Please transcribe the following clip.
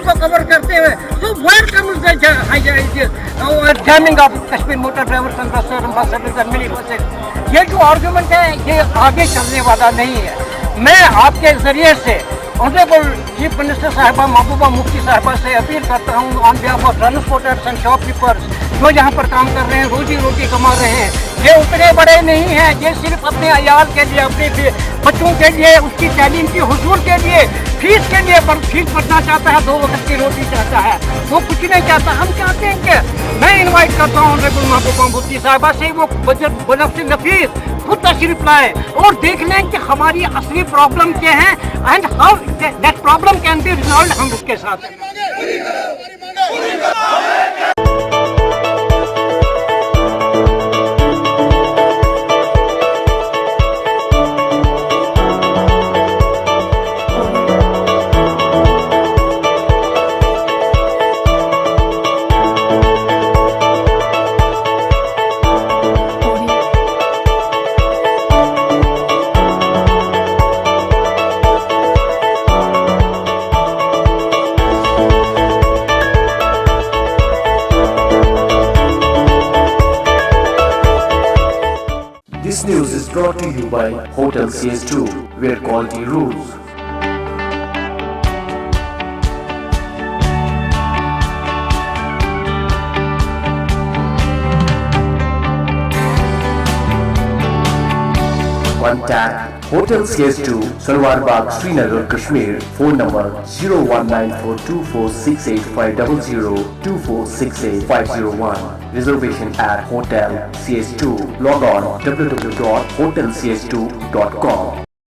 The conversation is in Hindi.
को कवर करते हुए तो welcome jamming of Kashmir motor drivers and bus service and mini buses. ये जो आर्गूमेंट है ये आगे चलने वाला नहीं है। मैं आपके जरिए से ऑनरेबल चीफ मिनिस्टर साहिबा महबूबा मुफ्ती साहिबा से अपील करता हूँ on behalf of transporters and shopkeepers जो यहाँ पर काम कर रहे हैं, रोजी रोटी कमा रहे हैं, ये उतने बड़े नहीं हैं। ये सिर्फ अपने अयाल के लिए, अपने बच्चों के लिए, उसकी तालीम की हुसूल के लिए, फीस के लिए फीस भरना चाहता है, 2 वक्त की रोटी चाहता है, वो कुछ नहीं चाहता। हम चाहते हैं कि मैं इन्वाइट करता हूँ ऑनरेबल महबूबा मुफ्ती साहिबा से वो बनफ्स नफीस खुद तशरीफ लाए और देख लें कि हमारी असली प्रॉब्लम क्या है and how that problem can be resolve. हम उसके साथ हैं। This news is brought to you by Hotel CS2, where quality rules. Contact Hotel CS2, Salwar Bagh, Srinagar, Kashmir. Phone number 0194246850 2468 Reservation at Hotel CS2. Log on www.hotelcs2.com.